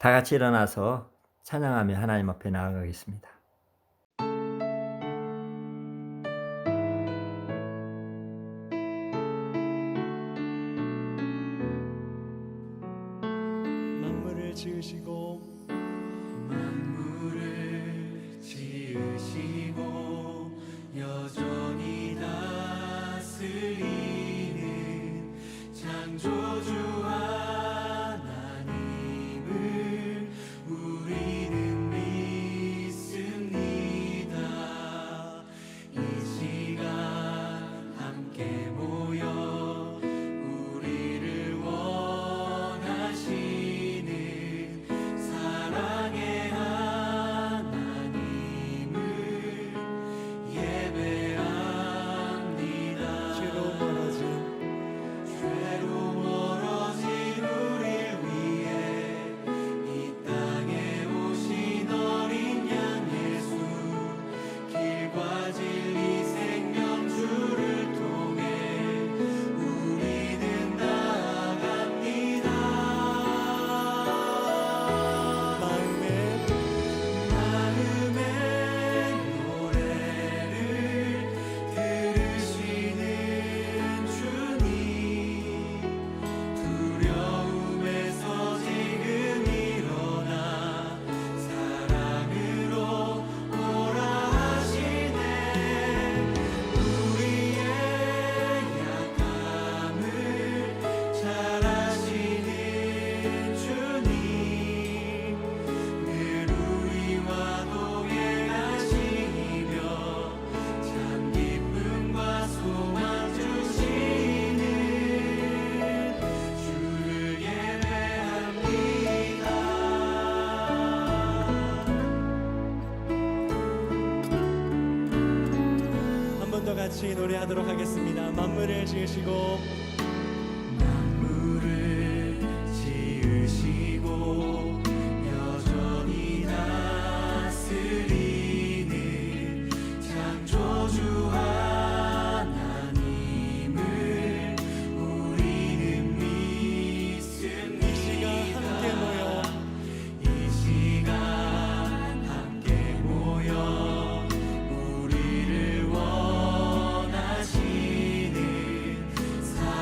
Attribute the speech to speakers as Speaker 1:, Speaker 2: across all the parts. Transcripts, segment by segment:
Speaker 1: 다 같이 일어나서 찬양하며 하나님 앞에 나아가겠습니다.
Speaker 2: 만물을 지으시고
Speaker 3: 여전히 다스리는 창조주 하나님을 우리는 믿습니다. 이 시간 함께 모여 우리를 원하시는 사랑의 하나님을 예배합니다. 죄로 멀어진 우릴 위해 이 땅에 오신 어린 양 예수, 길과 진리 생명 주를 통해 우리는 나아갑니다. 마음의 노래를 들으시는 주님, 두려움에서 지금 일어나 사랑으로 오라 하시네. 우리의 약함을 잘 아시는 주님, 늘 우리와 동행하시며 참 기쁨과 소망 주시는 주를 예배합니다.
Speaker 2: 한 번 더 같이 노래하도록 하겠습니다. 만물을 지으시고
Speaker 3: 만물을 지으시고 여전히 다스리는 창조주 하나님을 우리는 믿습니다. 이 시간 함께 모여 우리를 원하시는 사랑의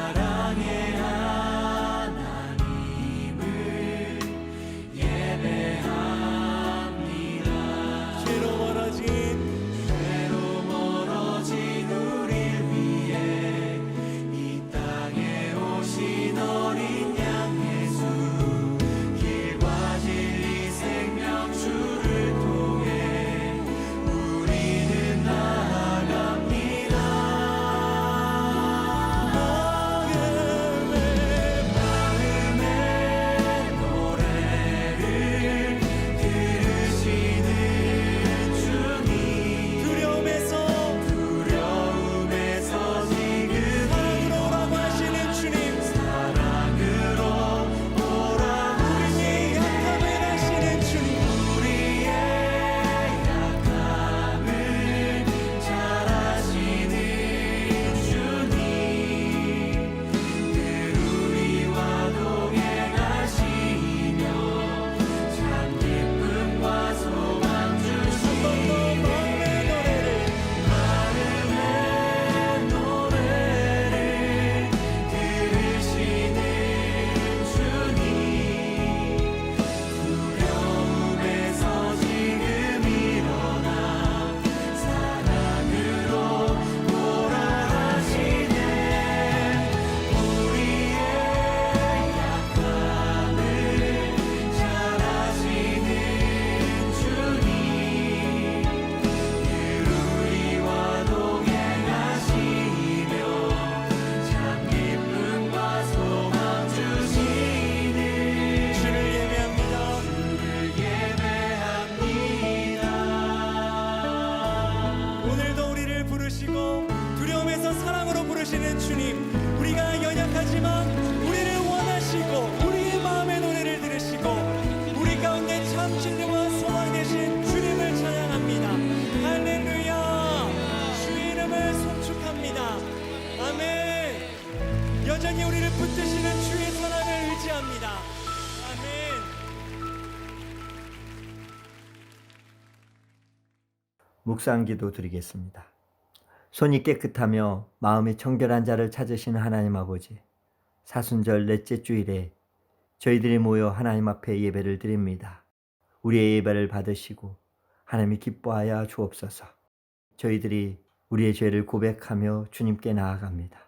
Speaker 1: 묵상기도 드리겠습니다. 손이 깨끗하며 마음이 청결한 자를 찾으시는 하나님 아버지, 사순절 넷째 주일에 저희들이 모여 하나님 앞에 예배를 드립니다. 우리의 예배를 받으시고 하나님이 기뻐하여 주옵소서. 저희들이 우리의 죄를 고백하며 주님께 나아갑니다.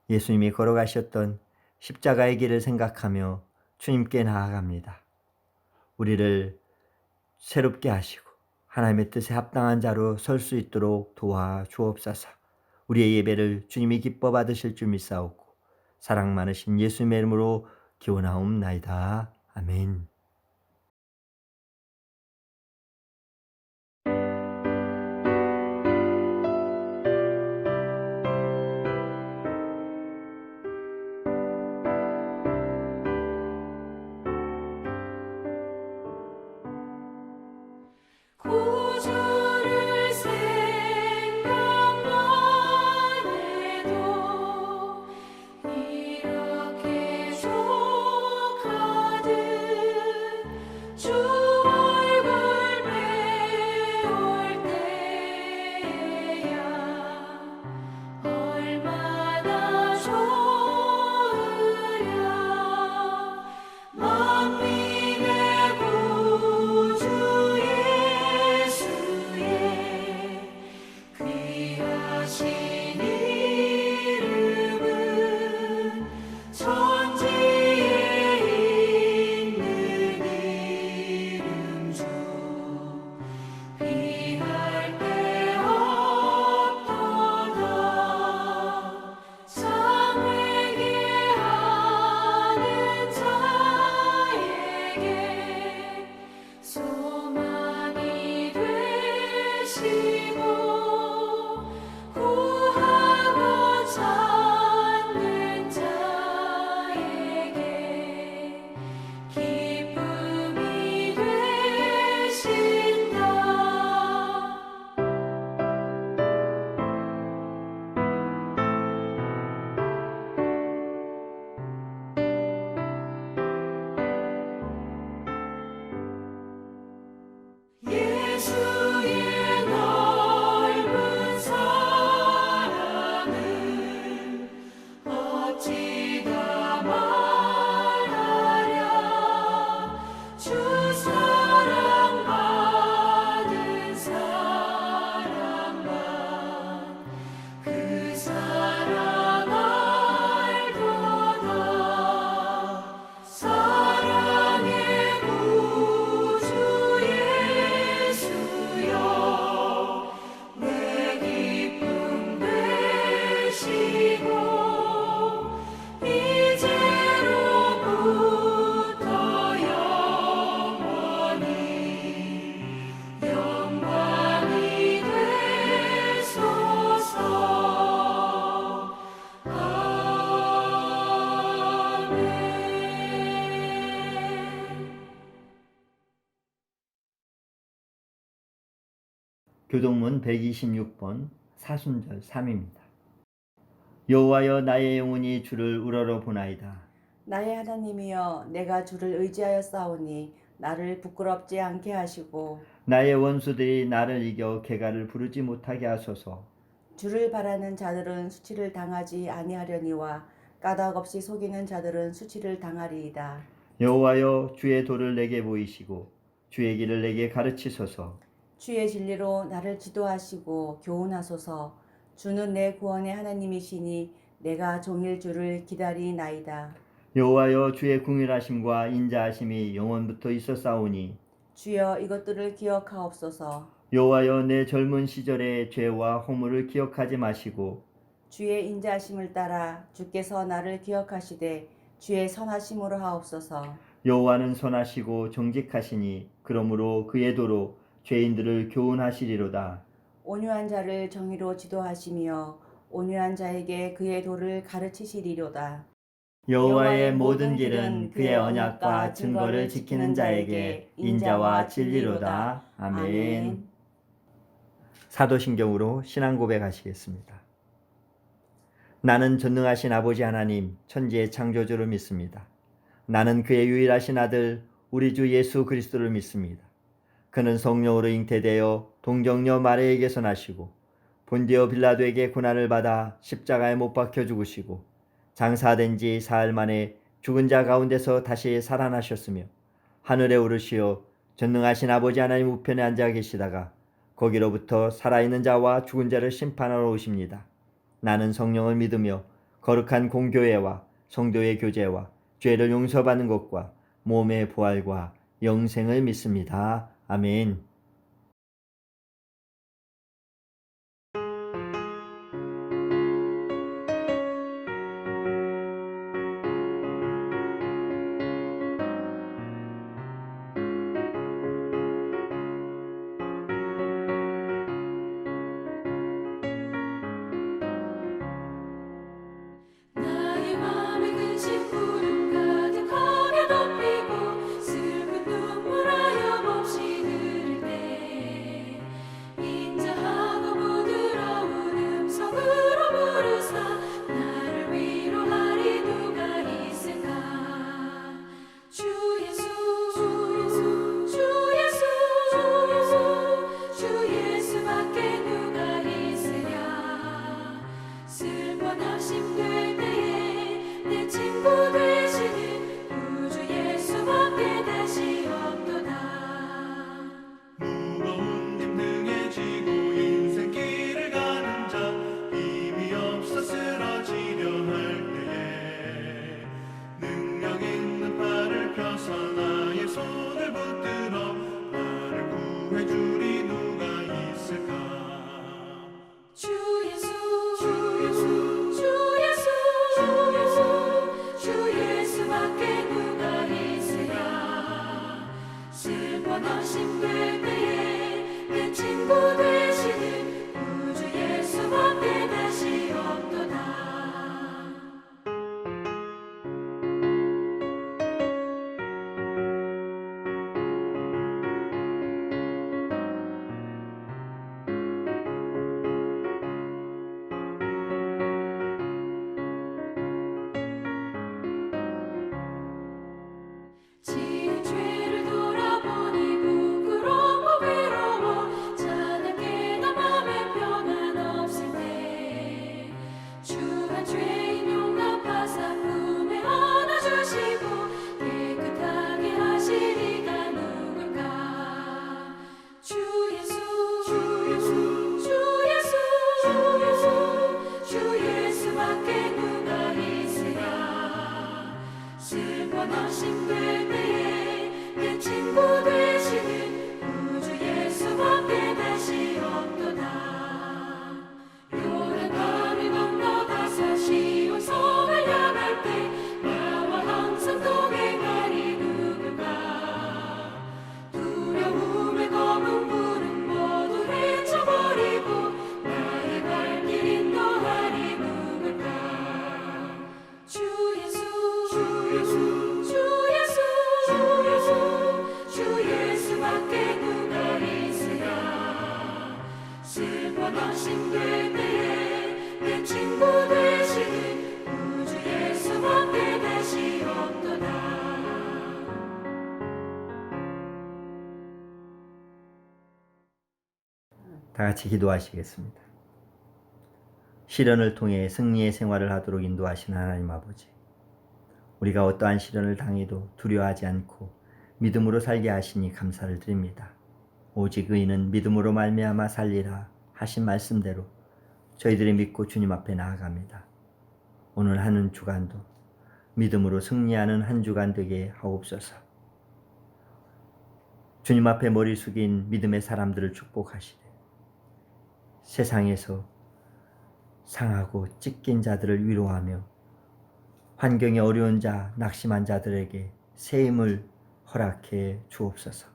Speaker 1: 예수님이 걸어가셨던 십자가의 길을 생각하며 주님께 나아갑니다. 우리를 새롭게 하시고 하나님의 뜻에 합당한 자로 설 수 있도록 도와 주옵소서. 우리의 예배를 주님이 기뻐 받으실 줄 믿사오고 사랑 많으신 예수님의 이름으로 기원하옵나이다. 아멘.
Speaker 4: 구주를 생각만 해도 이렇게 족하듯 주 얼굴 배울 때야 얼마나 좋으랴. 만민의 구주 예수의 귀하신 이름은 천지에 있는 이름 중 비할 데 없도다. 상회개하는 자에게 소망이 되시고 구하고 찾는 자에게 기쁨이 되신다. 예수의 넓은 사랑을 어찌 다 말하랴. 주 사랑 받은 사람만 그 사랑 알도다. 사랑의 구주 예수여 내 기쁨 되시고 이제로부터 영원히 영광이 되소서. 아멘.
Speaker 1: 교동문 126번 사순절 3입니다. 여호와여 나의 영혼이 주를 우러러 보나이다.
Speaker 5: 나의 하나님이여 내가 주를 의지하여 싸우니 나를 부끄럽지 않게 하시고
Speaker 1: 나의 원수들이 나를 이겨 개가를 부르지 못하게 하소서.
Speaker 5: 주를 바라는 자들은 수치를 당하지 아니하려니와 까닭없이 속이는 자들은 수치를 당하리이다.
Speaker 1: 여호와여 주의 도를 내게 보이시고 주의 길을 내게 가르치소서.
Speaker 5: 주의 진리로 나를 지도하시고 교훈하소서. 주는 내 구원의 하나님이시니 내가 종일 주를 기다리나이다.
Speaker 1: 여호와여 주의 궁휼하심과 인자하심이 영원부터 있었사오니
Speaker 5: 주여 이것들을 기억하옵소서.
Speaker 1: 여호와여 내 젊은 시절의 죄와 허물을 기억하지 마시고
Speaker 5: 주의 인자하심을 따라 주께서 나를 기억하시되 주의 선하심으로 하옵소서.
Speaker 1: 여호와는 선하시고 정직하시니 그러므로 그의 도로 죄인들을 교훈하시리로다.
Speaker 5: 온유한 자를 정의로 지도하시며 온유한 자에게 그의 도를 가르치시리로다.
Speaker 1: 여호와의 모든 길은 그의 언약과 증거를 지키는 자에게 인자와 진리로다. 아멘. 사도신경으로 신앙 고백하시겠습니다. 나는 전능하신 아버지 하나님 천지의 창조주를 믿습니다. 나는 그의 유일하신 아들 우리 주 예수 그리스도를 믿습니다. 그는 성령으로 잉태되어 동정녀 마리에게서 나시고 본디오 빌라도에게 고난을 받아 십자가에 못 박혀 죽으시고 장사된 지 사흘 만에 죽은 자 가운데서 다시 살아나셨으며 하늘에 오르시어 전능하신 아버지 하나님 우편에 앉아 계시다가 거기로부터 살아있는 자와 죽은 자를 심판하러 오십니다. 나는 성령을 믿으며 거룩한 공교회와 성도의 교제와 죄를 용서받는 것과 몸의 부활과 영생을 믿습니다. 아멘.
Speaker 4: 나의 맘에 근심 구름 가득하게 덮이고 슬픈 눈물 하염없이 흐를 때 인자하고 부드러운 음성으로 부르사 나를 위로하리 누가 있을까. 주 예수 주 예수 주 예수 주 예수밖에 누가 있으랴. 슬퍼 낙심될 때에 내 친구 되시는 구주 예수밖에 다시 없도다.
Speaker 3: 무거운 짐 등에 지고 인생길을 가는 자 힘이 없어 쓰러지려 할 때에 능력 있는 팔을 펴서 나의 손을 붙들어 나를 구해주리 누가 있을까.
Speaker 4: 주 예수 주 예수 주 예수 주 예수 주 예수밖에 누가 있으랴. 슬퍼 낙심될 때에 내 친구 되시는 구주 예수밖에 다시 없도다. 지은 죄를 돌아보니 부끄럽고 외로워 자나깨나 맘에 평안 없을 때 주한 죄인 용납하사 품에 안아주시고 깨끗하게 하시리가 누굴까. 주 예수 주 예수 주 예수 주 예수 주 예수밖에 누가 있으랴. 슬퍼 낙심될 때에 내 친구 되시는 구주 예수밖에 다시 없도다. 요단강을 건너가서 시온 성을 향할 때 나와 항상 동행하리 누굴까. 두려움의 검은 불은 모두 헤쳐버리고 나의 발길 인도하리 누굴까. 주 예수 주 예수 주 예수 주 예수 주 예수밖에 누가 있으랴. 슬퍼 낙심될 때에 내 친구 되시는 구주 예수밖에 다시 없도다.
Speaker 1: 다 같이 기도하시겠습니다. 시련을 통해 승리의 생활을 하도록 인도하시는 하나님 아버지, 우리가 어떠한 시련을 당해도 두려워하지 않고 믿음으로 살게 하시니 감사를 드립니다. 오직 의인은 믿음으로 말미암아 살리라 하신 말씀대로 저희들이 믿고 주님 앞에 나아갑니다. 오늘 하는 주간도 믿음으로 승리하는 한 주간 되게 하옵소서. 주님 앞에 머리 숙인 믿음의 사람들을 축복하시되 세상에서 상하고 찢긴 자들을 위로하며 환경이 어려운 자, 낙심한 자들에게 새 힘을 허락해 주옵소서.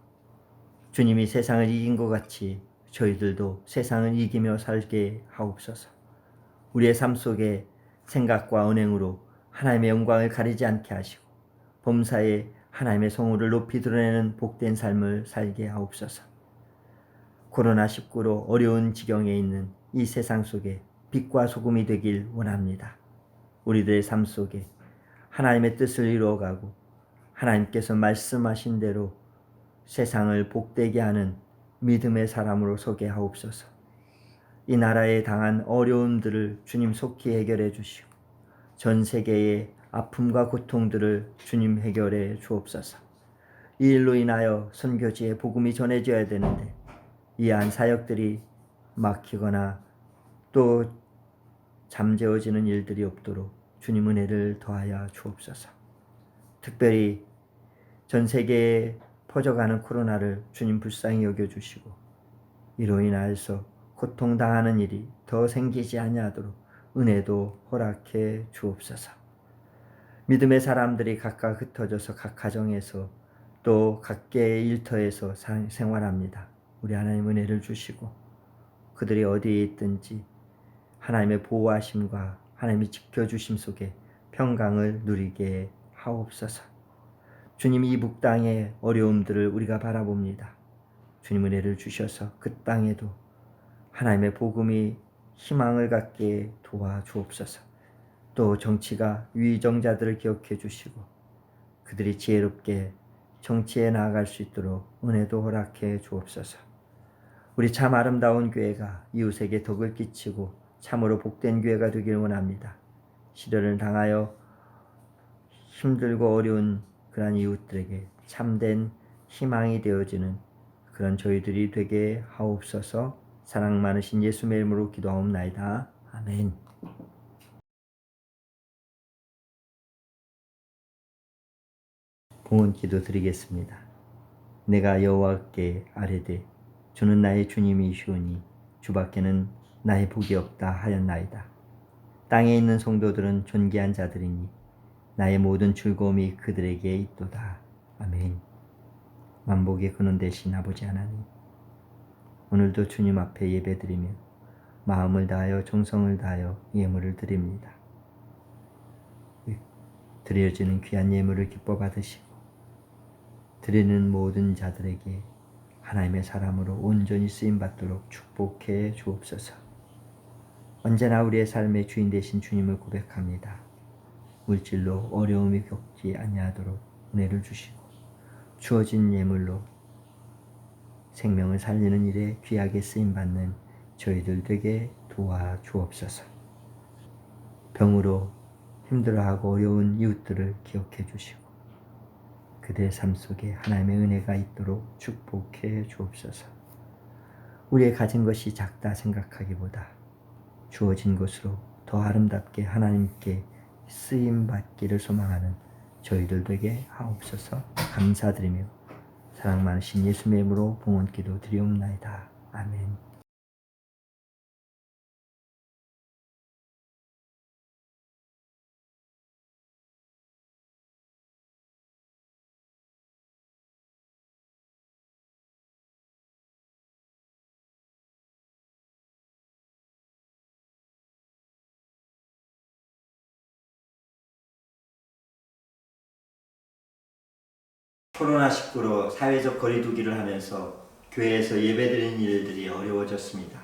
Speaker 1: 주님이 세상을 이긴 것 같이 저희들도 세상을 이기며 살게 하옵소서. 우리의 삶 속에 생각과 언행으로 하나님의 영광을 가리지 않게 하시고 범사에 하나님의 성호를 높이 드러내는 복된 삶을 살게 하옵소서. 코로나19로 어려운 지경에 있는 이 세상 속에 빛과 소금이 되길 원합니다. 우리들의 삶 속에 하나님의 뜻을 이루어가고 하나님께서 말씀하신 대로 세상을 복되게 하는 믿음의 사람으로 서게 하옵소서. 이 나라에 당한 어려움들을 주님 속히 해결해 주시고 전 세계의 아픔과 고통들을 주님 해결해 주옵소서. 이 일로 인하여 선교지에 복음이 전해져야 되는데 이러한 사역들이 막히거나 또 잠재워지는 일들이 없도록 주님 은혜를 더하여 주옵소서. 특별히 전 세계에 퍼져가는 코로나를 주님 불쌍히 여겨주시고 이로 인하여서 고통당하는 일이 더 생기지 아니하도록 은혜도 허락해 주옵소서. 믿음의 사람들이 각각 흩어져서 각 가정에서 또 각계의 일터에서 생활합니다. 우리 하나님 은혜를 주시고 그들이 어디에 있든지 하나님의 보호하심과 하나님의 지켜주심 속에 평강을 누리게 하옵소서. 주님, 이 묵땅의 어려움들을 우리가 바라봅니다. 주님 은혜를 주셔서 그 땅에도 하나님의 복음이 희망을 갖게 도와주옵소서. 또 정치가 위정자들을 기억해 주시고 그들이 지혜롭게 정치에 나아갈 수 있도록 은혜도 허락해 주옵소서. 우리 참 아름다운 교회가 이웃에게 덕을 끼치고 참으로 복된 교회가 되기를 원합니다. 시련을 당하여 힘들고 어려운 그러한 이웃들에게 참된 희망이 되어지는 그런 저희들이 되게 하옵소서. 사랑 많으신 예수의 이름으로 기도하옵나이다. 아멘. 봉헌 기도 드리겠습니다. 내가 여호와께 아뢰되 주는 나의 주님이시오니 주밖에는 나의 복이 없다 하였나이다. 땅에 있는 성도들은 존귀한 자들이니 나의 모든 즐거움이 그들에게 있도다. 아멘. 만복의 근원 되신 아버지 하나님, 오늘도 주님 앞에 예배드리며 마음을 다하여 정성을 다하여 예물을 드립니다. 드려지는 귀한 예물을 기뻐 받으시고 드리는 모든 자들에게 하나님의 사람으로 온전히 쓰임받도록 축복해 주옵소서. 언제나 우리의 삶의 주인 되신 주님을 고백합니다. 물질로 어려움이 겪지 아니하도록 은혜를 주시고 주어진 예물로 생명을 살리는 일에 귀하게 쓰임받는 저희들 되게 도와주옵소서. 병으로 힘들어하고 어려운 이웃들을 기억해 주시고 그들의 삶 속에 하나님의 은혜가 있도록 축복해 주옵소서. 우리의 가진 것이 작다 생각하기보다 주어진 것으로 더 아름답게 하나님께 쓰임받기를 소망하는 저희들 되게 하옵소서. 감사드리며 사랑 많으신 예수의 이름으로 봉헌기도 드리옵나이다. 아멘. 코로나19로 사회적 거리두기를 하면서 교회에서 예배드리는 일들이 어려워졌습니다.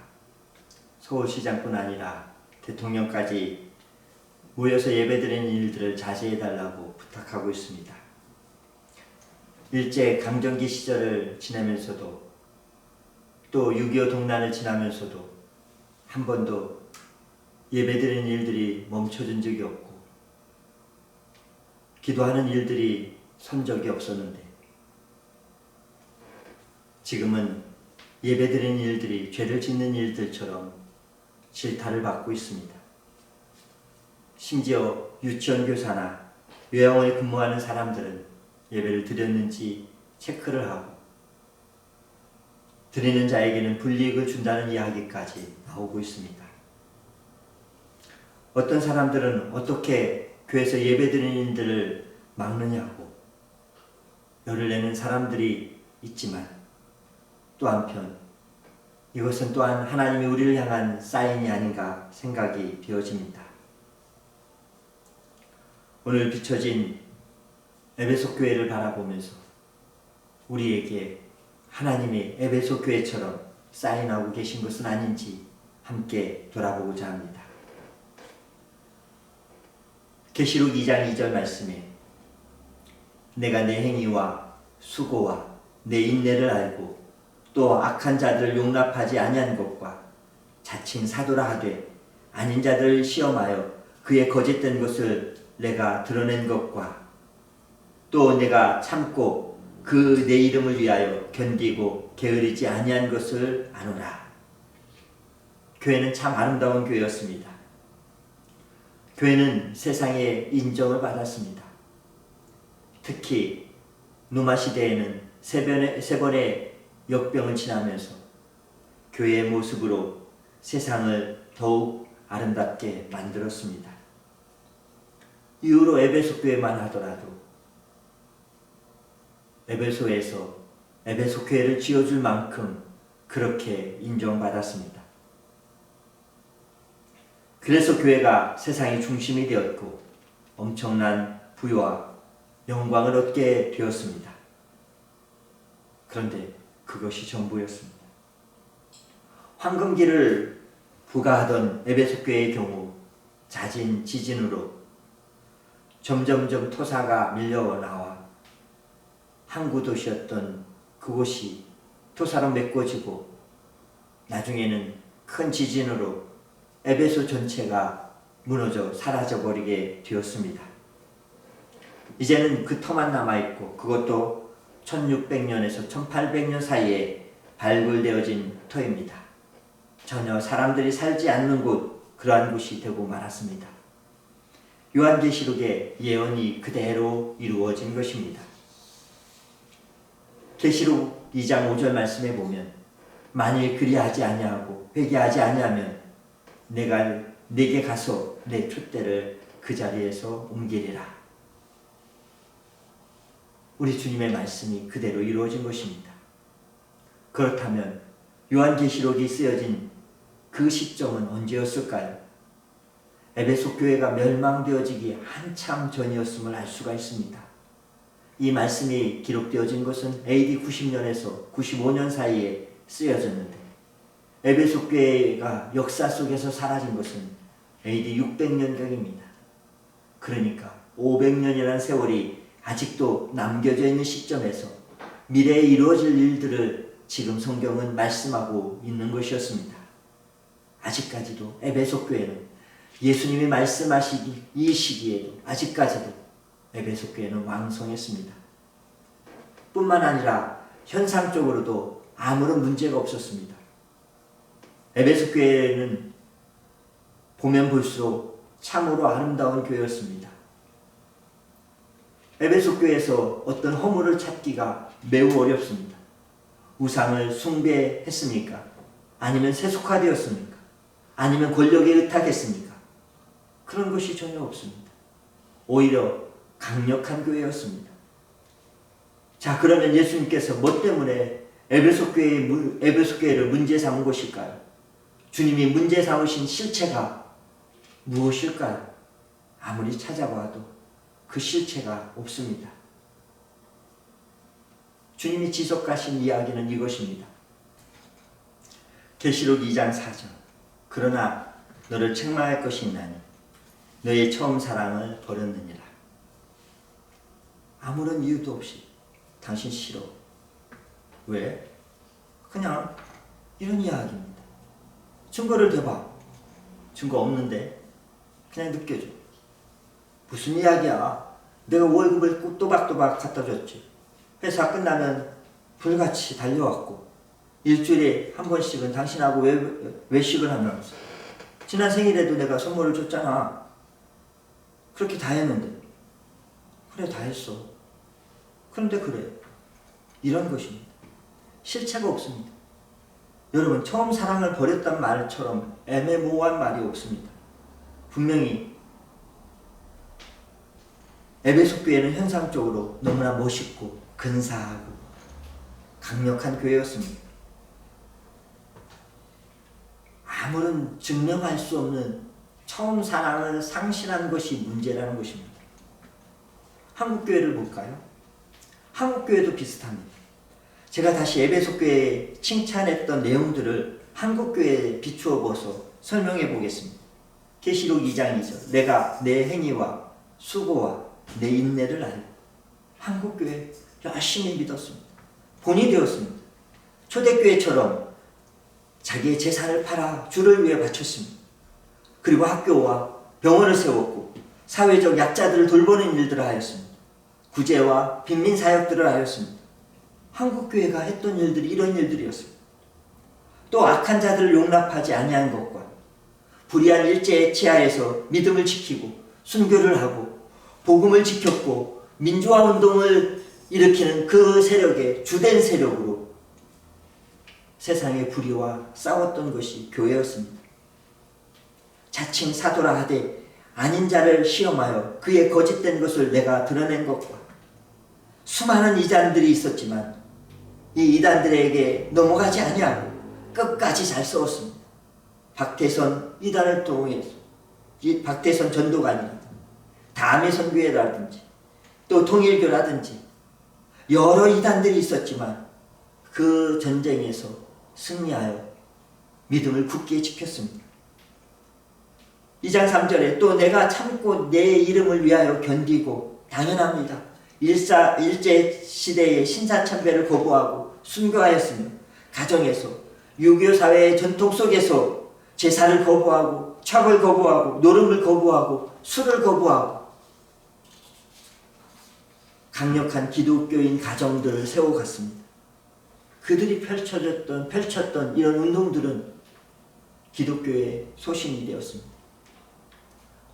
Speaker 1: 서울시장뿐 아니라 대통령까지 모여서 예배드리는 일들을 자제해달라고 부탁하고 있습니다. 일제 강점기 시절을 지나면서도 또 6.25 동란을 지나면서도 한 번도 예배드리는 일들이 멈춰진 적이 없고 기도하는 일들이 선 적이 없었는데 지금은 예배드리는 일들이 죄를 짓는 일들처럼 질타를 받고 있습니다. 심지어 유치원 교사나 요양원에 근무하는 사람들은 예배를 드렸는지 체크를 하고 드리는 자에게는 불이익을 준다는 이야기까지 나오고 있습니다. 어떤 사람들은 어떻게 교회에서 예배드리는 일들을 막느냐고 열을 내는 사람들이 있지만 또 한편 이것은 또한 하나님이 우리를 향한 사인이 아닌가 생각이 되어집니다. 오늘 비춰진 에베소 교회를 바라보면서 우리에게 하나님의 에베소 교회처럼 사인하고 계신 것은 아닌지 함께 돌아보고자 합니다. 계시록 2장 2절 말씀에 내가 내 행위와 수고와 내 인내를 알고 또 악한 자들을 용납하지 아니한 것과 자칭 사도라 하되 아닌 자들을 시험하여 그의 거짓된 것을 내가 드러낸 것과 또 내가 참고 그 내 이름을 위하여 견디고 게으르지 아니한 것을 아노라. 교회는 참 아름다운 교회였습니다. 교회는 세상의 인정을 받았습니다. 특히 노마 시대에는 세 번의 역병을 지나면서 교회의 모습으로 세상을 더욱 아름답게 만들었습니다. 이후로 에베소 교회만 하더라도 에베소에서 에베소 교회를 지어줄 만큼 그렇게 인정받았습니다. 그래서 교회가 세상의 중심이 되었고 엄청난 부와 영광을 얻게 되었습니다. 그런데 그것이 전부였습니다. 황금기를 부과하던 에베소 교회의 경우 잦은 지진으로 점점점 토사가 밀려나와 항구 도시였던 그곳이 토사로 메꿔지고 나중에는 큰 지진으로 에베소 전체가 무너져 사라져버리게 되었습니다. 이제는 그 터만 남아있고 그것도 1600년에서 1800년 사이에 발굴되어진 터입니다. 전혀 사람들이 살지 않는 곳, 그러한 곳이 되고 말았습니다. 요한계시록의 예언이 그대로 이루어진 것입니다. 계시록 2장 5절 말씀에 보면 만일 그리하지 아니하고 회개하지 아니하면 내가 네게 가서 내 촛대를 그 자리에서 옮기리라. 우리 주님의 말씀이 그대로 이루어진 것입니다. 그렇다면 요한계시록이 쓰여진 그 시점은 언제였을까요? 에베소 교회가 멸망되어지기 한참 전이었음을 알 수가 있습니다. 이 말씀이 기록되어진 것은 AD 90년에서 95년 사이에 쓰여졌는데 에베소 교회가 역사 속에서 사라진 것은 AD 600년경입니다. 그러니까 500년이라는 세월이 아직도 남겨져 있는 시점에서 미래에 이루어질 일들을 지금 성경은 말씀하고 있는 것이었습니다. 아직까지도 에베소 교회는 예수님이 말씀하시기 이 시기에도 아직까지도 에베소 교회는 왕성했습니다. 뿐만 아니라 현상적으로도 아무런 문제가 없었습니다. 에베소 교회는 보면 볼수록 참으로 아름다운 교회였습니다. 에베소 교회에서 어떤 허물을 찾기가 매우 어렵습니다. 우상을 숭배했습니까? 아니면 세속화되었습니까? 아니면 권력에 의탁했습니까? 그런 것이 전혀 없습니다. 오히려 강력한 교회였습니다. 자, 그러면 예수님께서 뭐 때문에 에베소 교회를 문제 삼은 것일까요? 주님이 문제 삼으신 실체가 무엇일까요? 아무리 찾아봐도 그 실체가 없습니다. 주님이 지속하신 이야기는 이것입니다. 계시록 2장 4절. 그러나 너를 책망할 것이 있나니 너의 처음 사랑을 버렸느니라. 아무런 이유도 없이 당신 싫어. 왜? 그냥 이런 이야기입니다. 증거를 대봐. 증거 없는데 그냥 느껴져. 무슨 이야기야? 내가 월급을 또박또박 갖다 줬지. 회사 끝나면 불같이 달려왔고 일주일에 한 번씩은 당신하고 외식을 하면서 지난 생일에도 내가 선물을 줬잖아. 그렇게 다 했는데. 그래, 다 했어. 그런데 그래. 이런 것입니다. 실체가 없습니다. 여러분, 처음 사랑을 버렸단 말처럼 애매모호한 말이 없습니다. 분명히 에베소 교회는 현상적으로 너무나 멋있고 근사하고 강력한 교회였습니다. 아무런 증명할 수 없는 처음 사랑을 상실한 것이 문제라는 것입니다. 한국교회를 볼까요? 한국교회도 비슷합니다. 제가 다시 에베소 교회에 칭찬했던 내용들을 한국교회에 비추어 보아서 설명해 보겠습니다. 계시록 2장 2절. 내가 내 행위와 수고와 내 인내를 알고 한국교회 열심히 믿었습니다. 본이 되었습니다. 초대교회처럼 자기의 재산을 팔아 주를 위해 바쳤습니다. 그리고 학교와 병원을 세웠고 사회적 약자들을 돌보는 일들을 하였습니다. 구제와 빈민 사역들을 하였습니다. 한국교회가 했던 일들이 이런 일들이었습니다. 또 악한 자들을 용납하지 아니한 것과 불의한 일제의 치하에서 믿음을 지키고 순교를 하고 복음을 지켰고 민주화 운동을 일으키는 그 세력의 주된 세력으로 세상의 불의와 싸웠던 것이 교회였습니다. 자칭 사도라 하되 아닌 자를 시험하여 그의 거짓된 것을 내가 드러낸 것과 수많은 이단들이 있었지만 이 이단들에게 넘어가지 아니하고 끝까지 잘 싸웠습니다. 박태선 이단을 통해서 박태선 전도관이라든지 담의 선교회라든지 또 통일교라든지 여러 이단들이 있었지만 그 전쟁에서 승리하여 믿음을 굳게 지켰습니다. 2장 3절에 또 내가 참고 내 이름을 위하여 견디고 당연합니다. 일제시대의 신사참배를 거부하고 순교하였으며 가정에서 유교 사회의 전통 속에서 제사를 거부하고 척을 거부하고 노름을 거부하고 술을 거부하고 강력한 기독교인 가정들을 세워갔습니다. 그들이 펼쳤던 이런 운동들은 기독교의 소신이 되었습니다.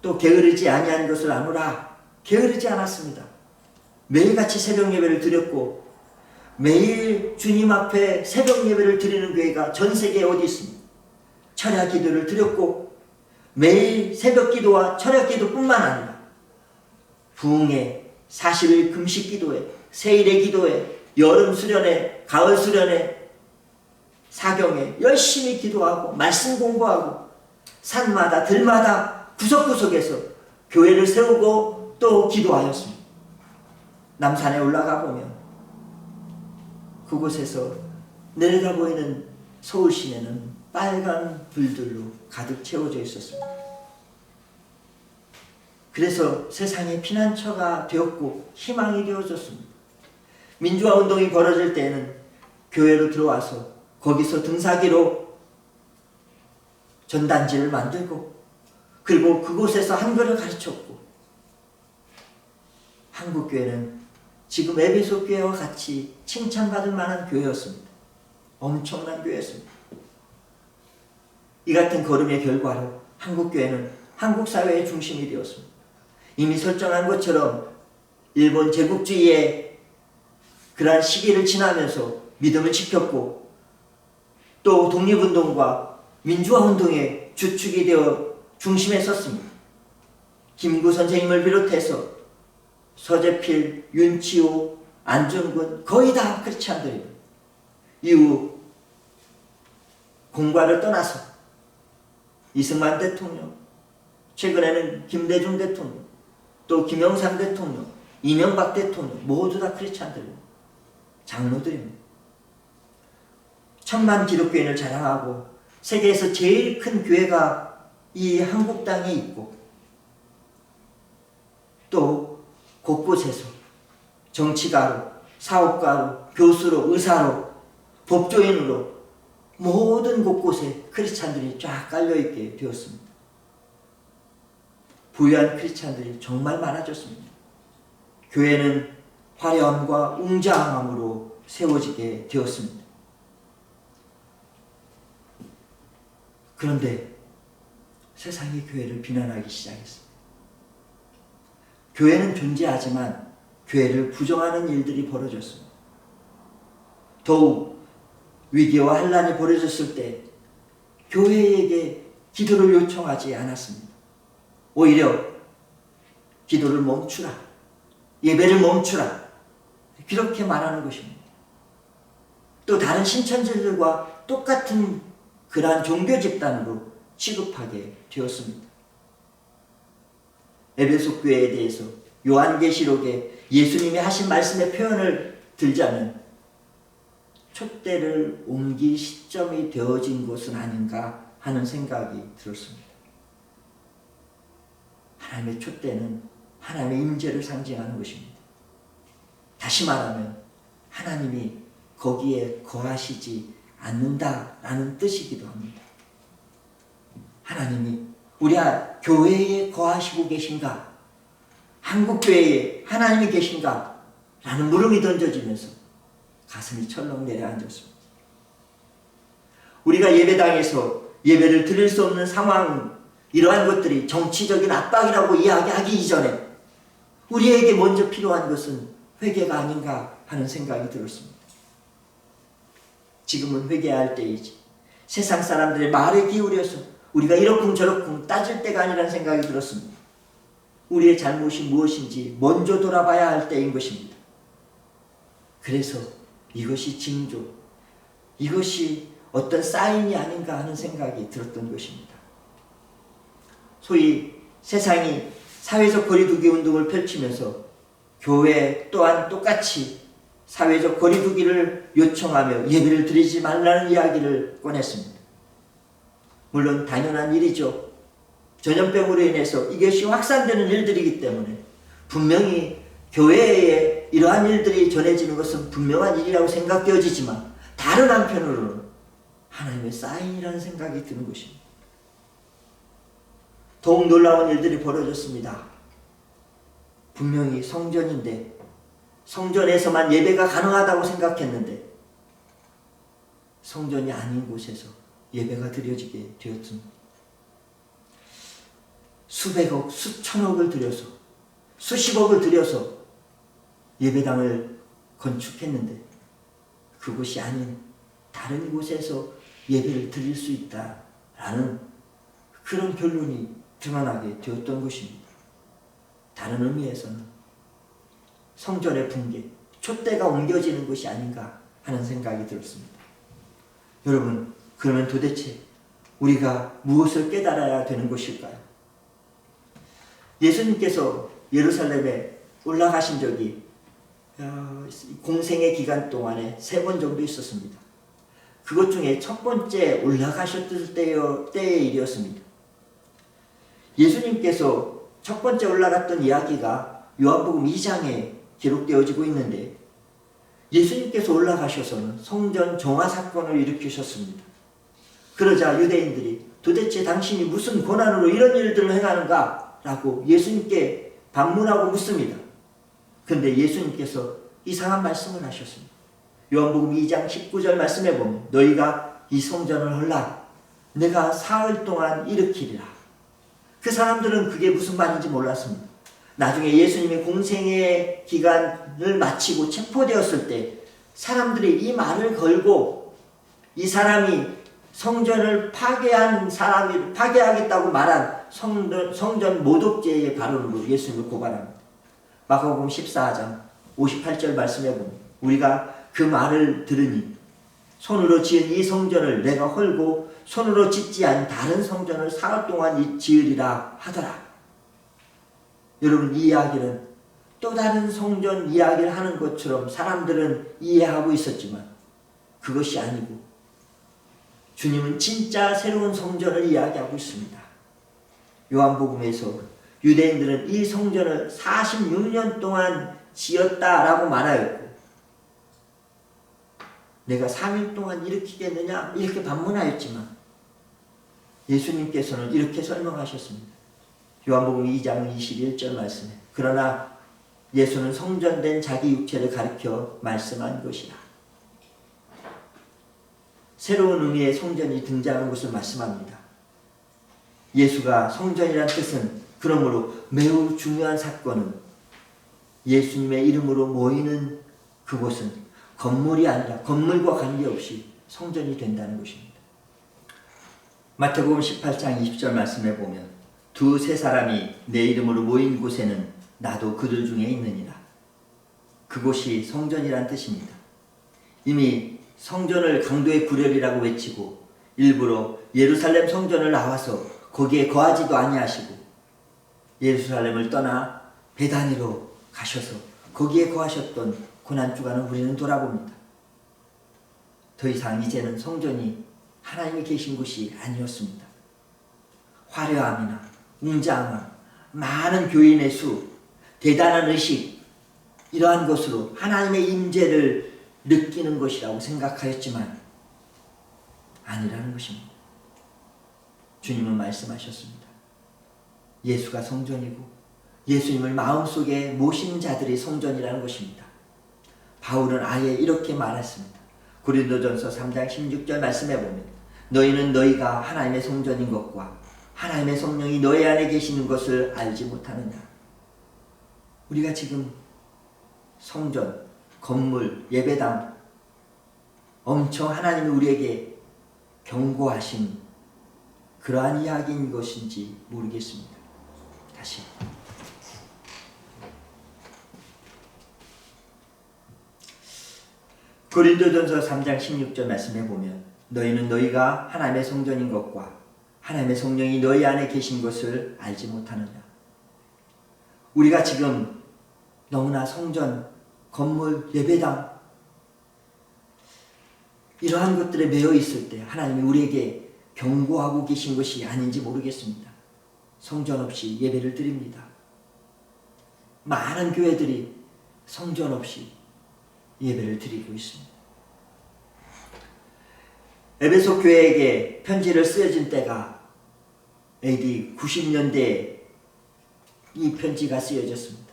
Speaker 1: 또 게으르지 아니한 것을 아노라. 게으르지 않았습니다. 매일같이 새벽 예배를 드렸고 매일 주님 앞에 새벽 예배를 드리는 교회가 전 세계에 어디 있습니까? 철야 기도를 드렸고 매일 새벽 기도와 철야 기도뿐만 아니라 부흥회, 40일 금식 기도회, 세일의 기도회, 여름 수련회, 가을 수련회, 사경회 열심히 기도하고 말씀 공부하고 산마다 들마다 구석구석에서 교회를 세우고 또 기도하였습니다. 남산에 올라가 보면 그곳에서 내려다 보이는 서울 시내는 빨간 불들로 가득 채워져 있었습니다. 그래서 세상의 피난처가 되었고 희망이 되어졌습니다. 민주화 운동이 벌어질 때에는 교회로 들어와서 거기서 등사기로 전단지를 만들고 그리고 그곳에서 한글을 가르쳤고 한국교회는 지금 에베소 교회와 같이 칭찬받을 만한 교회였습니다. 엄청난 교회였습니다. 이 같은 걸음의 결과로 한국교회는 한국 사회의 중심이 되었습니다. 이미 설정한 것처럼 일본 제국주의의 그러한 시기를 지나면서 믿음을 지켰고 또 독립운동과 민주화운동의 주축이 되어 중심에 섰습니다. 김구 선생님을 비롯해서 서재필, 윤치호, 안중근 거의 다 크리스찬들입니다. 이후 공과를 떠나서 이승만 대통령, 최근에는 김대중 대통령, 또 김영삼 대통령, 이명박 대통령 모두 다 크리스찬들입니다. 장로들입니다. 천만 기독교인을 자랑하고 세계에서 제일 큰 교회가 이 한국 땅에 있고 또 곳곳에서 정치가로, 사업가로, 교수로, 의사로, 법조인으로 모든 곳곳에 크리스찬들이 쫙 깔려있게 되었습니다. 부유한 크리스찬들이 정말 많아졌습니다. 교회는 화려함과 웅장함으로 세워지게 되었습니다. 그런데 세상이 교회를 비난하기 시작했습니다. 교회는 존재하지만 교회를 부정하는 일들이 벌어졌습니다. 더욱 위기와 환난이 벌어졌을 때 교회에게 기도를 요청하지 않았습니다. 오히려 기도를 멈추라, 예배를 멈추라 그렇게 말하는 것입니다. 또 다른 신천지들과 똑같은 그러한 종교 집단으로 취급하게 되었습니다. 에베소 교회에 대해서 요한계시록에 예수님이 하신 말씀의 표현을 들자면 촛대를 옮길 시점이 되어진 것은 아닌가 하는 생각이 들었습니다. 하나님의 촛대는 하나님의 임재를 상징하는 것입니다. 다시 말하면 하나님이 거기에 거하시지 않는다라는 뜻이기도 합니다. 하나님이 우리 교회에 거하시고 계신가? 한국교회에 하나님이 계신가? 라는 물음이 던져지면서 가슴이 철렁 내려앉았습니다. 우리가 예배당에서 예배를 드릴 수 없는 상황, 이러한 것들이 정치적인 압박이라고 이야기하기 이전에 우리에게 먼저 필요한 것은 회개가 아닌가 하는 생각이 들었습니다. 지금은 회개할 때이지 세상 사람들의 말에 기울여서 우리가 이렇쿵 저렇쿵 따질 때가 아니라는 생각이 들었습니다. 우리의 잘못이 무엇인지 먼저 돌아봐야 할 때인 것입니다. 그래서 이것이 징조, 이것이 어떤 사인이 아닌가 하는 생각이 들었던 것입니다. 소위 세상이 사회적 거리두기 운동을 펼치면서 교회 또한 똑같이 사회적 거리두기를 요청하며 예배를 드리지 말라는 이야기를 꺼냈습니다. 물론 당연한 일이죠. 전염병으로 인해서 이것이 확산되는 일들이기 때문에 분명히 교회에 이러한 일들이 전해지는 것은 분명한 일이라고 생각되어지지만 다른 한편으로는 하나님의 사인이라는 생각이 드는 것입니다. 더욱 놀라운 일들이 벌어졌습니다. 분명히 성전인데 성전에서만 예배가 가능하다고 생각했는데 성전이 아닌 곳에서 예배가 드려지게 되었습니다. 수백억, 수천억을 들여서 수십억을 들여서 예배당을 건축했는데 그곳이 아닌 다른 곳에서 예배를 드릴 수 있다라는 그런 결론이 드러나게 되었던 것입니다. 다른 의미에서는 성전의 붕괴, 촛대가 옮겨지는 것이 아닌가 하는 생각이 들었습니다. 여러분, 그러면 도대체 우리가 무엇을 깨달아야 되는 것일까요? 예수님께서 예루살렘에 올라가신 적이 공생의 기간 동안에 3번 정도 있었습니다. 그것 중에 첫 번째 올라가셨을 때의 일이었습니다. 예수님께서 첫 번째 올라갔던 이야기가 요한복음 2장에 기록되어지고 있는데 예수님께서 올라가셔서는 성전 정화 사건을 일으키셨습니다. 그러자 유대인들이 도대체 당신이 무슨 권한으로 이런 일들을 행하는가? 라고 예수님께 반문하고 묻습니다. 그런데 예수님께서 이상한 말씀을 하셨습니다. 요한복음 2장 19절 말씀에 보면 너희가 이 성전을 헐라 내가 사흘 동안 일으키리라. 그 사람들은 그게 무슨 말인지 몰랐습니다. 나중에 예수님이 공생의 기간을 마치고 체포되었을 때 사람들이 이 말을 걸고 이 사람이 성전을 파괴하겠다고 말한 성전 모독죄의 발언으로 예수님을 고발합니다. 마가복음 14장 58절 말씀해 보면 우리가 그 말을 들으니 손으로 지은 이 성전을 내가 헐고 손으로 짓지 않은 다른 성전을 사흘 동안 지으리라 하더라. 여러분, 이 이야기는 또 다른 성전 이야기를 하는 것처럼 사람들은 이해하고 있었지만 그것이 아니고 주님은 진짜 새로운 성전을 이야기하고 있습니다. 요한복음에서 유대인들은 이 성전을 46년 동안 지었다라고 말하였고 내가 3일 동안 일으키겠느냐 이렇게 반문하였지만 예수님께서는 이렇게 설명하셨습니다. 요한복음 2장 21절 말씀에 그러나 예수는 성전된 자기 육체를 가리켜 말씀한 것이라. 새로운 의미의 성전이 등장하는 것을 말씀합니다. 예수가 성전이란 뜻은 그러므로 매우 중요한 사건은 예수님의 이름으로 모이는 그곳은 건물이 아니라 건물과 관계없이 성전이 된다는 것입니다. 마태복음 18장 20절 말씀에 보면 두세 사람이 내 이름으로 모인 곳에는 나도 그들 중에 있느니라. 그곳이 성전이란 뜻입니다. 이미 성전을 강도의 구렬이라고 외치고 일부러 예루살렘 성전을 나와서 거기에 거하지도 아니하시고 예루살렘을 떠나 베다니로 가셔서 거기에 거하셨던 고난주간을 우리는 돌아봅니다. 더 이상 이제는 성전이 하나님이 계신 곳이 아니었습니다. 화려함이나 웅장함, 많은 교인의 수, 대단한 의식 이러한 것으로 하나님의 임재를 느끼는 것이라고 생각하였지만 아니라는 것입니다. 주님은 말씀하셨습니다. 예수가 성전이고 예수님을 마음속에 모신 자들이 성전이라는 것입니다. 바울은 아예 이렇게 말했습니다. 고린도전서 3장 16절 말씀해 보면 너희는 너희가 하나님의 성전인 것과 하나님의 성령이 너희 안에 계시는 것을 알지 못하느냐. 우리가 지금 성전, 건물, 예배당 엄청 하나님이 우리에게 경고하신 그러한 이야기인 것인지 모르겠습니다. 다시 고린도전서 3장 16절 말씀해 보면 너희는 너희가 하나님의 성전인 것과 하나님의 성령이 너희 안에 계신 것을 알지 못하느냐. 우리가 지금 너무나 성전, 건물, 예배당 이러한 것들에 매여 있을 때 하나님이 우리에게 경고하고 계신 것이 아닌지 모르겠습니다. 성전 없이 예배를 드립니다. 많은 교회들이 성전 없이 예배를 드리고 있습니다. 에베소 교회에게 편지를 쓰여진 때가 AD 90년대에 이 편지가 쓰여졌습니다.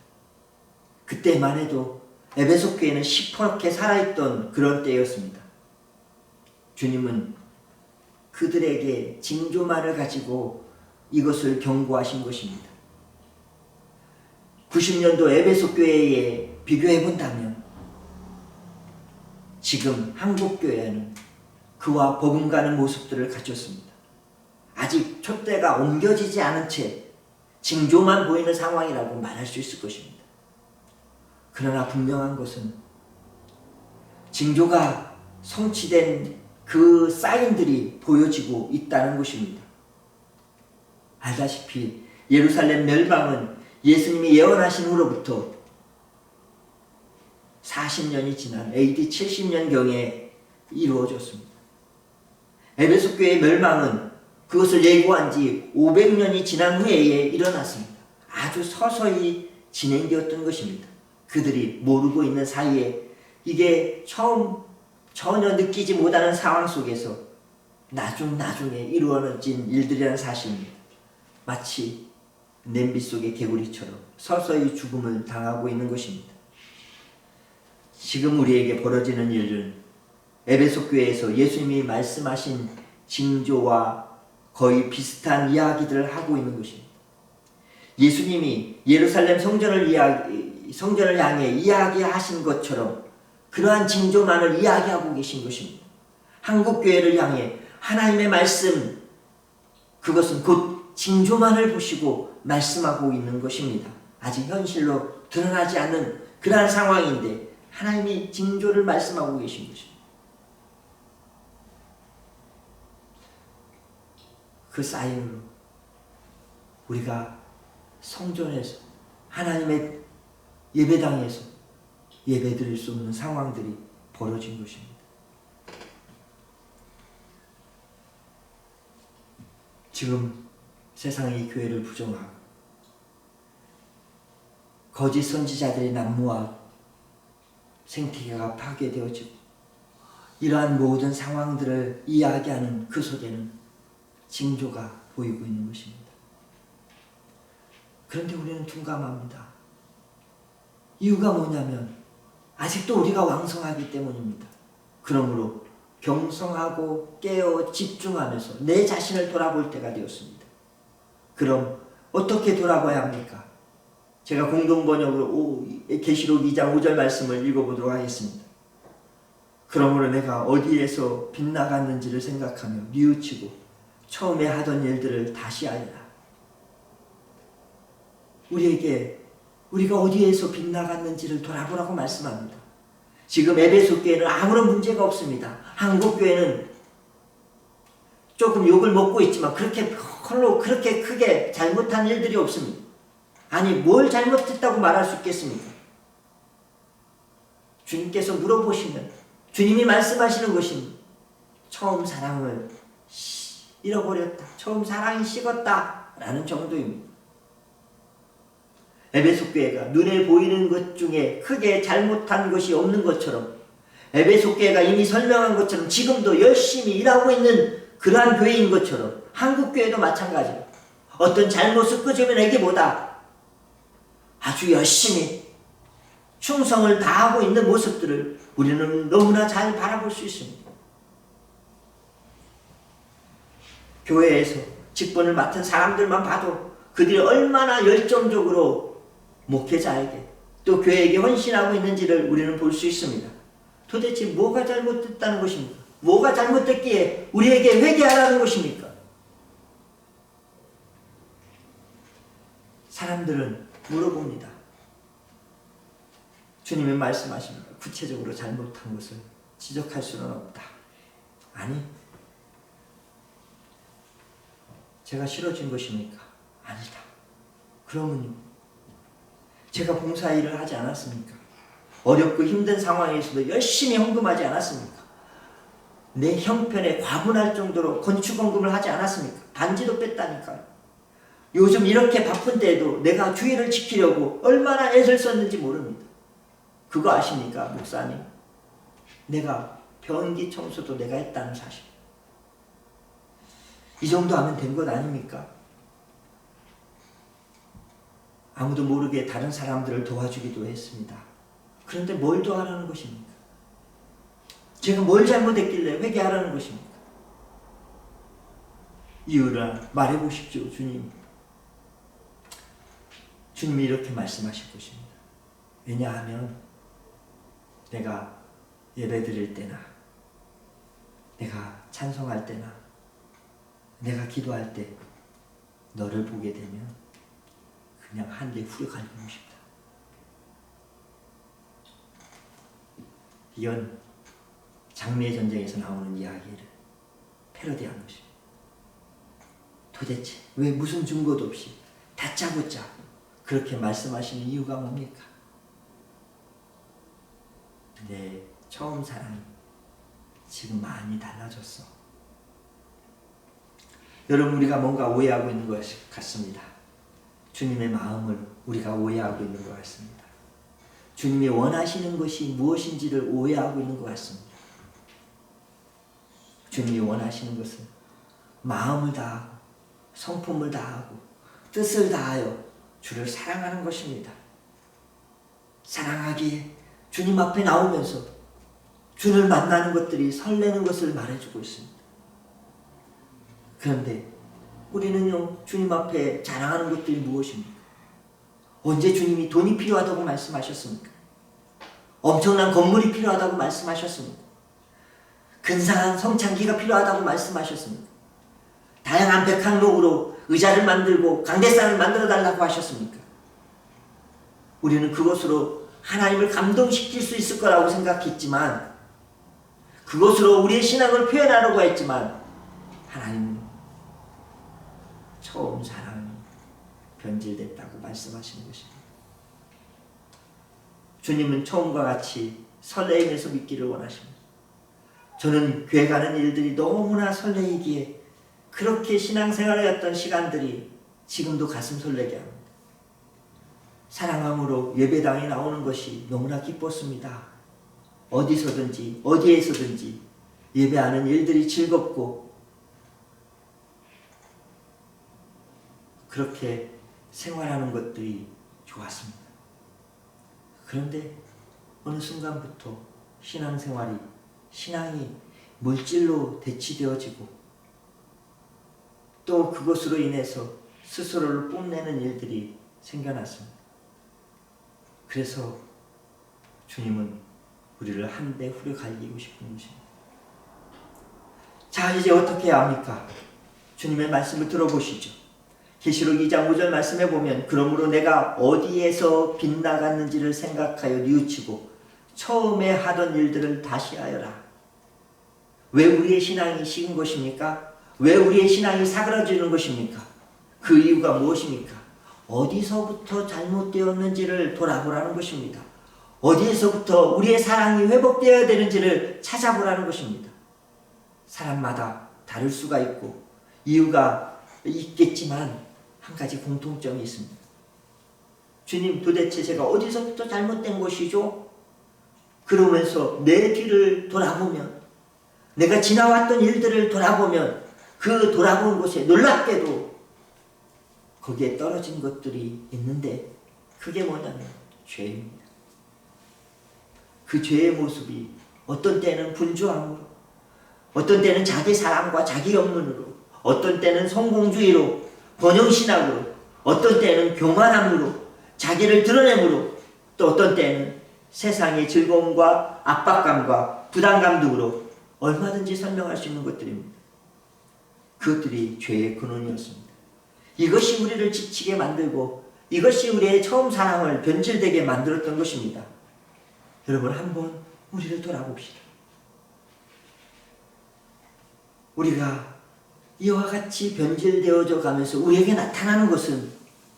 Speaker 1: 그때만 해도 에베소 교회는 시퍼렇게 살아있던 그런 때였습니다. 주님은 그들에게 징조만을 가지고 이것을 경고하신 것입니다. 90년도 에베소 교회에 비교해 본다면 지금 한국 교회는 그와 버금가는 모습들을 갖췄습니다. 아직 촛대가 옮겨지지 않은 채 징조만 보이는 상황이라고 말할 수 있을 것입니다. 그러나 분명한 것은 징조가 성취된 그 사인들이 보여지고 있다는 것입니다. 알다시피 예루살렘 멸망은 예수님이 예언하신 후로부터 40년이 지난 AD 70년경에 이루어졌습니다. 에베소 교회의 멸망은 그것을 예고한 지 500년이 지난 후에 일어났습니다. 아주 서서히 진행되었던 것입니다. 그들이 모르고 있는 사이에 이게 전혀 느끼지 못하는 상황 속에서 나중에 이루어진 일들이라는 사실입니다. 마치 냄비 속의 개구리처럼 서서히 죽음을 당하고 있는 것입니다. 지금 우리에게 벌어지는 일은 에베소 교회에서 예수님이 말씀하신 징조와 거의 비슷한 이야기들을 하고 있는 것입니다. 예수님이 예루살렘 성전을 향해 이야기하신 것처럼 그러한 징조만을 이야기하고 계신 것입니다. 한국 교회를 향해 하나님의 말씀, 그것은 곧 징조만을 보시고 말씀하고 있는 것입니다. 아직 현실로 드러나지 않는 그러한 상황인데 하나님이 징조를 말씀하고 계신 것입니다. 그 사인으로 우리가 성전에서 하나님의 예배당에서 예배드릴 수 없는 상황들이 벌어진 것입니다. 지금 세상이 교회를 부정하고 거짓 선지자들이 난무하고 생태계가 파괴되어지고 이러한 모든 상황들을 이야기하는 그 속에는 징조가 보이고 있는 것입니다. 그런데 우리는 둔감합니다. 이유가 뭐냐면 아직도 우리가 왕성하기 때문입니다. 그러므로 경성하고 깨어 집중하면서 내 자신을 돌아볼 때가 되었습니다. 그럼 어떻게 돌아봐야 합니까? 제가 공동번역으로 계시록 2장 5절 말씀을 읽어보도록 하겠습니다. 그러므로 내가 어디에서 빗나갔는지를 생각하며 뉘우치고 처음에 하던 일들을 다시 하리라. 우리가 어디에서 빗나갔는지를 돌아보라고 말씀합니다. 지금 에베소 교회는 아무런 문제가 없습니다. 한국 교회는 조금 욕을 먹고 있지만 그렇게 크게 잘못한 일들이 없습니다. 아니 뭘 잘못했다고 말할 수 있겠습니까? 주님께서 물어보시면 주님이 말씀하시는 것입니다. 처음 사랑을 잃어버렸다. 처음 사랑이 식었다. 라는 정도입니다. 에베소 교회가 눈에 보이는 것 중에 크게 잘못한 것이 없는 것처럼 에베소 교회가 이미 설명한 것처럼 지금도 열심히 일하고 있는 그러한 교회인 것처럼 한국 교회도 마찬가지로 어떤 잘못을 끄집어내기보다 아주 열심히 충성을 다하고 있는 모습들을 우리는 너무나 잘 바라볼 수 있습니다. 교회에서 직분을 맡은 사람들만 봐도 그들이 얼마나 열정적으로 목회자에게 또 교회에게 헌신하고 있는지를 우리는 볼 수 있습니다. 도대체 뭐가 잘못됐다는 것입니까? 뭐가 잘못됐기에 우리에게 회개하라는 것입니까? 사람들은 물어봅니다. 주님이 말씀하십니다. 구체적으로 잘못한 것을 지적할 수는 없다. 아니, 제가 싫어진 것입니까? 아니다. 그러면요, 제가 봉사일을 하지 않았습니까? 어렵고 힘든 상황에서도 열심히 헌금하지 않았습니까? 내 형편에 과분할 정도로 건축헌금을 하지 않았습니까? 반지도 뺐다니까요. 요즘 이렇게 바쁜 때에도 내가 주의를 지키려고 얼마나 애를 썼는지 모릅니다. 그거 아십니까, 목사님? 내가 변기 청소도 내가 했다는 사실. 이 정도 하면 된 것 아닙니까? 아무도 모르게 다른 사람들을 도와주기도 했습니다. 그런데 뭘 도와라는 것입니까? 제가 뭘 잘못했길래 회개하라는 것입니까? 이유를 말해보십시오, 주님. 주님이 이렇게 말씀하실 것입니다. 왜냐하면 내가 예배 드릴 때나 내가 찬송할 때나 내가 기도할 때 너를 보게 되면 그냥 한데 후려갈리고 싶다. 이건 장미의 전쟁에서 나오는 이야기를 패러디한 것입니다. 도대체 왜 무슨 증거도 없이 다짜고짜 그렇게 말씀하시는 이유가 뭡니까? 내 처음 사랑이 지금 많이 달라졌어. 여러분, 우리가 뭔가 오해하고 있는 것 같습니다. 주님의 마음을 우리가 오해하고 있는 것 같습니다. 주님이 원하시는 것이 무엇인지를 오해하고 있는 것 같습니다. 주님이 원하시는 것은 마음을 다하고 성품을 다하고 뜻을 다하여 주를 사랑하는 것입니다. 사랑하기에 주님 앞에 나오면서 주를 만나는 것들이 설레는 것을 말해주고 있습니다. 그런데 우리는요, 주님 앞에 자랑하는 것들이 무엇입니까? 언제 주님이 돈이 필요하다고 말씀하셨습니까? 엄청난 건물이 필요하다고 말씀하셨습니까? 근사한 성창기가 필요하다고 말씀하셨습니까? 다양한 백향록으로 의자를 만들고 강대상을 만들어 달라고 하셨습니까? 우리는 그것으로 하나님을 감동시킬 수 있을 거라고 생각했지만, 그것으로 우리의 신앙을 표현하려고 했지만, 하나님은 처음 사랑이 변질됐다고 말씀하시는 것입니다. 주님은 처음과 같이 설레임에서 믿기를 원하십니다. 저는 교회 가는 일들이 너무나 설레이기에 그렇게 신앙생활을 했던 시간들이 지금도 가슴 설레게 합니다. 사랑함으로 예배당에 나오는 것이 너무나 기뻤습니다. 어디서든지 어디에서든지 예배하는 일들이 즐겁고 그렇게 생활하는 것들이 좋았습니다. 그런데 어느 순간부터 신앙이 물질로 대치되어지고 또 그것으로 인해서 스스로를 뽐내는 일들이 생겨났습니다. 그래서 주님은 우리를 한데 후려갈기고 싶은 것입니다. 자, 이제 어떻게 해야 합니까? 주님의 말씀을 들어보시죠. 계시록 2장 5절 말씀해 보면, 그러므로 내가 어디에서 빗나갔는지를 생각하여 뉘우치고 처음에 하던 일들을 다시 하여라. 왜 우리의 신앙이 식은 것입니까? 왜 우리의 신앙이 사그라지는 것입니까? 그 이유가 무엇입니까? 어디서부터 잘못되었는지를 돌아보라는 것입니다. 어디에서부터 우리의 사랑이 회복되어야 되는지를 찾아보라는 것입니다. 사람마다 다를 수가 있고 이유가 있겠지만 한 가지 공통점이 있습니다. 주님, 도대체 제가 어디서부터 잘못된 것이죠? 그러면서 내 뒤를 돌아보면, 내가 지나왔던 일들을 돌아보면 그 돌아본 곳에 놀랍게도 거기에 떨어진 것들이 있는데 그게 뭐냐면 죄입니다. 그 죄의 모습이 어떤 때는 분주함으로, 어떤 때는 자기 사랑과 자기 연문으로, 어떤 때는 성공주의로, 번영신학으로, 어떤 때는 교만함으로, 자기를 드러내므로, 또 어떤 때는 세상의 즐거움과 압박감과 부담감 등으로 얼마든지 설명할 수 있는 것들입니다. 그것들이 죄의 근원이었습니다. 이것이 우리를 지치게 만들고 이것이 우리의 처음 사랑을 변질되게 만들었던 것입니다. 여러분, 한번 우리를 돌아봅시다. 우리가 이와 같이 변질되어져 가면서 우리에게 나타나는 것은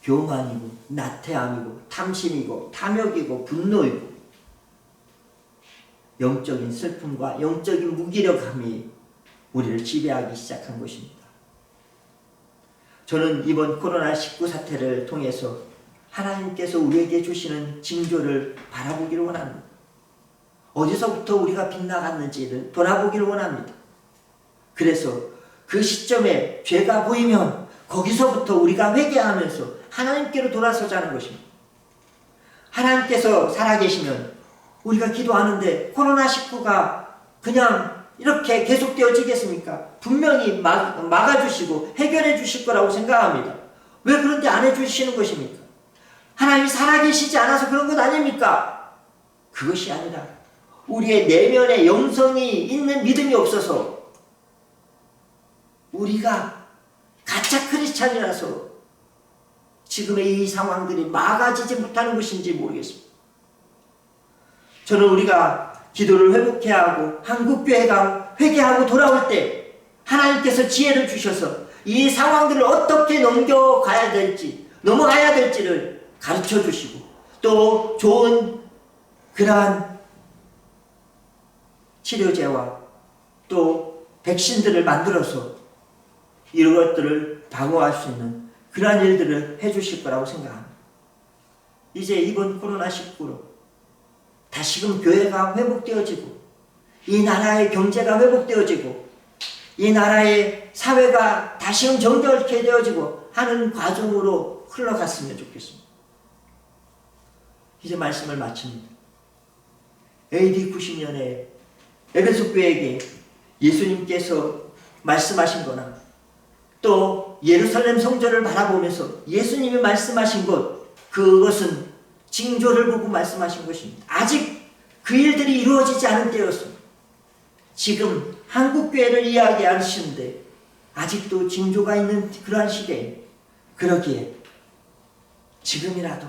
Speaker 1: 교만이고 나태함이고 탐심이고 탐욕이고 분노이고 영적인 슬픔과 영적인 무기력함이 우리를 지배하기 시작한 것입니다. 저는 이번 코로나19 사태를 통해서 하나님께서 우리에게 주시는 징조를 바라보기를 원합니다. 어디서부터 우리가 빗나갔는지를 돌아보기를 원합니다. 그래서 그 시점에 죄가 보이면 거기서부터 우리가 회개하면서 하나님께로 돌아서자는 것입니다. 하나님께서 살아계시면 우리가 기도하는데 코로나19가 그냥 이렇게 계속되어지겠습니까? 분명히 막아주시고 해결해 주실 거라고 생각합니다. 왜 그런데 안 해주시는 것입니까? 하나님이 살아계시지 않아서 그런 것 아닙니까? 그것이 아니라 우리의 내면에 영성이 있는 믿음이 없어서 우리가 가짜 크리스찬이라서 지금의 이 상황들이 막아지지 못하는 것인지 모르겠습니다. 저는 우리가 기도를 회복해야 하고 한국교회가 회개하고 돌아올 때 하나님께서 지혜를 주셔서 이 상황들을 어떻게 넘어가야 될지를 가르쳐 주시고 또 좋은 그러한 치료제와 또 백신들을 만들어서 이런 것들을 방어할 수 있는 그러한 일들을 해주실 거라고 생각합니다. 이제 이번 코로나19로 다시금 교회가 회복되어지고 이 나라의 경제가 회복되어지고 이 나라의 사회가 다시금 정결케 되어지고 하는 과정으로 흘러갔으면 좋겠습니다. 이제 말씀을 마칩니다. AD 90년에 에베소 교회에게 예수님께서 말씀하신 거나 또 예루살렘 성전을 바라보면서 예수님이 말씀하신 것, 그것은 징조를 보고 말씀하신 것입니다. 아직 그 일들이 이루어지지 않은 때였습니다. 지금 한국교회를 이야기하시는데 아직도 징조가 있는 그러한 시대에, 그러기에 지금이라도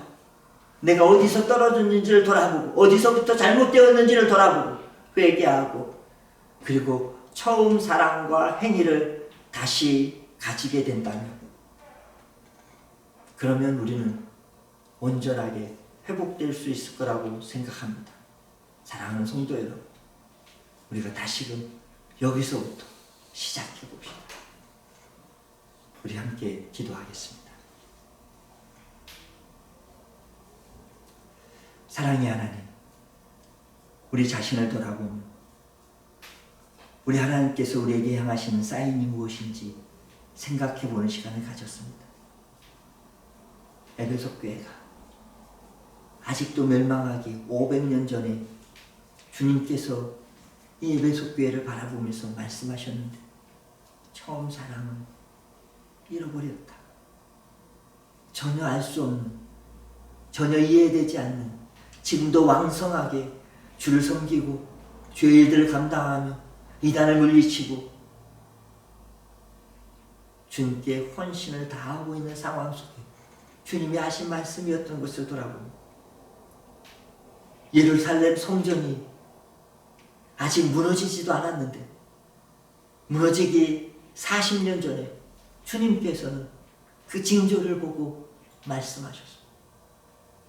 Speaker 1: 내가 어디서 떨어졌는지를 돌아보고 어디서부터 잘못되었는지를 돌아보고 회개하고 그리고 처음 사랑과 행위를 다시 가지게 된다면 그러면 우리는 온전하게 회복될 수 있을 거라고 생각합니다. 사랑하는 성도 여러분, 우리가 다시금 여기서부터 시작해 봅시다. 우리 함께 기도하겠습니다. 사랑의 하나님, 우리 자신을 돌아보며 우리 하나님께서 우리에게 향하시는 사인이 무엇인지 생각해 보는 시간을 가졌습니다. 에베소 교회가 아직도 멸망하기 500년 전에 주님께서 이 에베소 교회를 바라보면서 말씀하셨는데 처음 사랑을 잃어버렸다. 전혀 알 수 없는, 전혀 이해되지 않는, 지금도 왕성하게 주를 섬기고 주의 일들을 감당하며 이단을 물리치고 주님께 헌신을 다하고 있는 상황 속에 주님이 하신 말씀이었던 것을 돌아보며 예루살렘 성전이 아직 무너지지도 않았는데 무너지기 40년 전에 주님께서는 그 징조를 보고 말씀하셨습니다.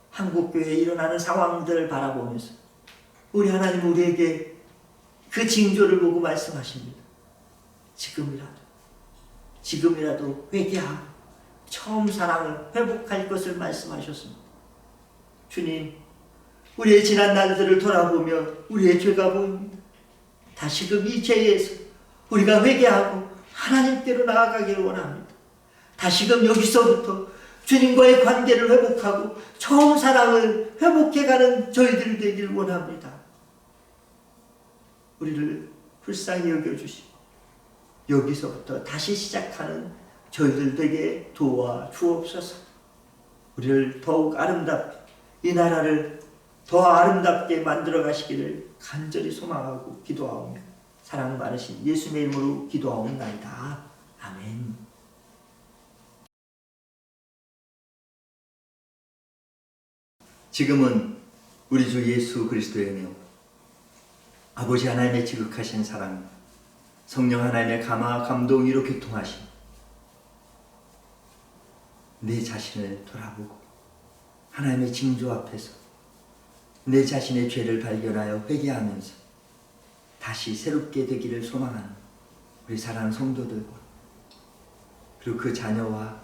Speaker 1: 한국교회에 일어나는 상황들을 바라보면서 우리 하나님 우리에게 그 징조를 보고 말씀하십니다. 지금이라도 회개하고 처음 사랑을 회복할 것을 말씀하셨습니다. 주님, 우리의 지난 날들을 돌아보며 우리의 죄가 보입니다. 다시금 이 죄에서 우리가 회개하고 하나님께로 나아가기를 원합니다. 다시금 여기서부터 주님과의 관계를 회복하고 처음 사랑을 회복해가는 저희들 되길 원합니다. 우리를 불쌍히 여겨주시고 여기서부터 다시 시작하는 저희들 되게 도와주옵소서. 우리를 더욱 아름답게, 이 나라를 더 아름답게 만들어 가시기를 간절히 소망하고 기도하오며 사랑 많으신 예수님의 이름으로 기도하옵나이다. 아멘. 지금은 우리 주 예수 그리스도의 은혜요 아버지 하나님의 지극하신 사랑, 성령 하나님의 감화 감동으로 교통하심, 내 자신을 돌아보고 하나님의 징조 앞에서 내 자신의 죄를 발견하여 회개하면서 다시 새롭게 되기를 소망하는 우리 사랑하는 성도들과 그리고 그 자녀와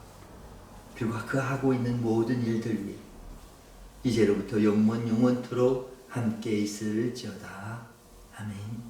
Speaker 1: 그리고 그 하고 있는 모든 일들 위해 이제로부터 영원토록 함께 있을지어다. 아멘.